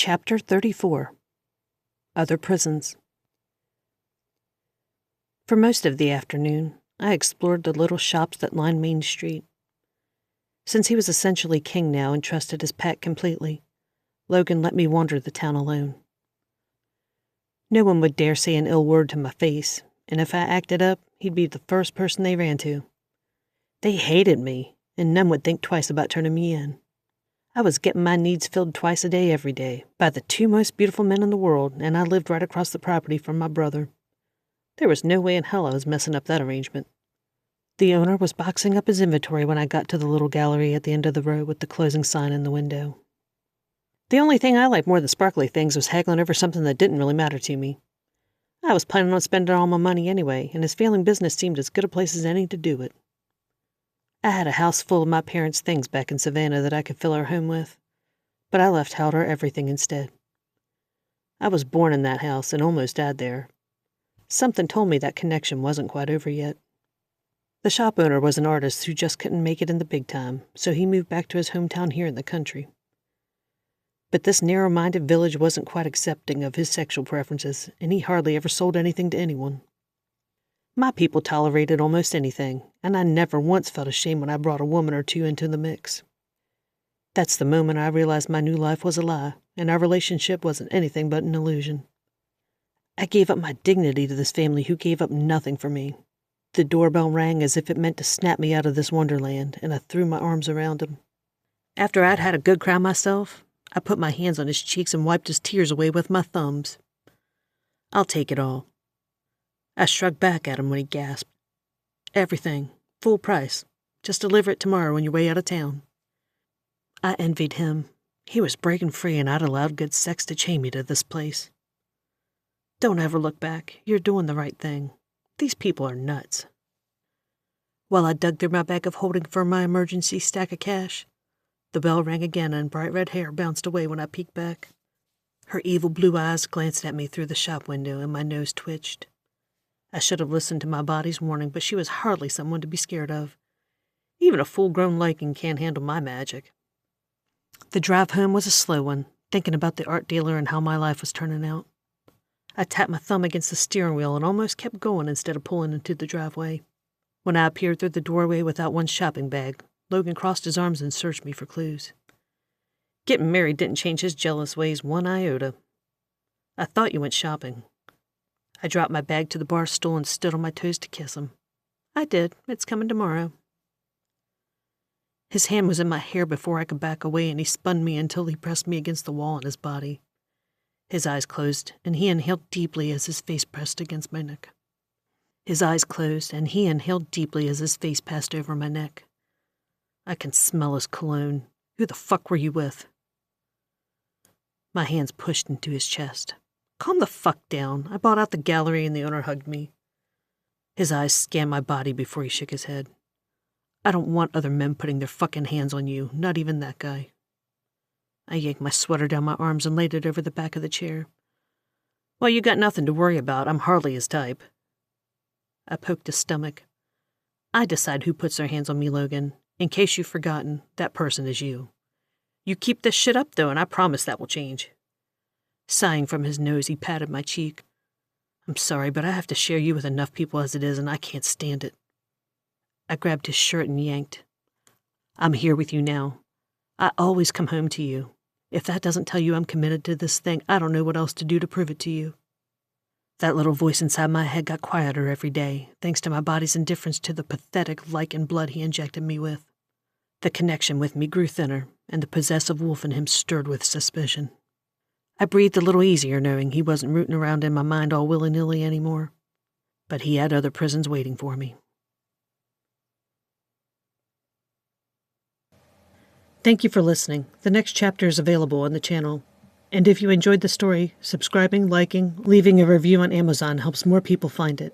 Chapter 34. Other Prisons. For most of the afternoon, I explored the little shops that lined Main Street. Since he was essentially king now and trusted his pack completely, Logan let me wander the town alone. No one would dare say an ill word to my face, and if I acted up, he'd be the first person they ran to. They hated me, and none would think twice about turning me in. I was getting my needs filled twice a day every day by the two most beautiful men in the world, and I lived right across the property from my brother. There was no way in hell I was messing up that arrangement. The owner was boxing up his inventory when I got to the little gallery at the end of the row with the closing sign in the window. The only thing I liked more than sparkly things was haggling over something that didn't really matter to me. I was planning on spending all my money anyway, and his failing business seemed as good a place as any to do it. I had a house full of my parents' things back in Savannah that I could fill our home with, but I left Howder everything instead. I was born in that house and almost died there. Something told me that connection wasn't quite over yet. The shop owner was an artist who just couldn't make it in the big time, so he moved back to his hometown here in the country. But this narrow-minded village wasn't quite accepting of his sexual preferences, and he hardly ever sold anything to anyone. My people tolerated almost anything, and I never once felt ashamed when I brought a woman or two into the mix. That's the moment I realized my new life was a lie, and our relationship wasn't anything but an illusion. I gave up my dignity to this family who gave up nothing for me. The doorbell rang as if it meant to snap me out of this wonderland, and I threw my arms around him. After I'd had a good cry myself, I put my hands on his cheeks and wiped his tears away with my thumbs. "I'll take it all." I shrugged back at him when he gasped. "Everything. Full price. Just deliver it tomorrow on your way out of town." I envied him. He was breaking free, and I'd allowed good sex to chain me to this place. "Don't ever look back. You're doing the right thing. These people are nuts." While I dug through my bag of holding for my emergency stack of cash, the bell rang again and bright red hair bounced away when I peeked back. Her evil blue eyes glanced at me through the shop window, and my nose twitched. I should have listened to my body's warning, but she was hardly someone to be scared of. Even a full-grown lichen can't handle my magic. The drive home was a slow one, thinking about the art dealer and how my life was turning out. I tapped my thumb against the steering wheel and almost kept going instead of pulling into the driveway. When I appeared through the doorway without one shopping bag, Logan crossed his arms and searched me for clues. Getting married didn't change his jealous ways one iota. "I thought you went shopping." I dropped my bag to the bar stool and stood on my toes to kiss him. "I did. It's coming tomorrow." His hand was in my hair before I could back away, and he spun me until he pressed me against the wall on his body. His eyes closed, and he inhaled deeply as his face pressed against my neck. His eyes closed, and he inhaled deeply as his face passed over my neck. I can smell his cologne. "Who the fuck were you with?" My hands pushed into his chest. "Calm the fuck down." I bought out the gallery and the owner hugged me. His eyes scanned my body before he shook his head. "I don't want other men putting their fucking hands on you, not even that guy." I yanked my sweater down my arms and laid it over the back of the chair. "Well, you got nothing to worry about. I'm hardly his type." I poked his stomach. "I decide who puts their hands on me, Logan. In case you've forgotten, that person is you. You keep this shit up, though, and I promise that will change." Sighing from his nose, he patted my cheek. "I'm sorry, but I have to share you with enough people as it is, and I can't stand it." I grabbed his shirt and yanked. "I'm here with you now. I always come home to you. If that doesn't tell you I'm committed to this thing, I don't know what else to do to prove it to you." That little voice inside my head got quieter every day, thanks to my body's indifference to the pathetic lichen blood he injected me with. The connection with me grew thinner, and the possessive wolf in him stirred with suspicion. I breathed a little easier knowing he wasn't rooting around in my mind all willy-nilly anymore. But he had other prisons waiting for me. Thank you for listening. The next chapter is available on the channel. And if you enjoyed the story, subscribing, liking, leaving a review on Amazon helps more people find it.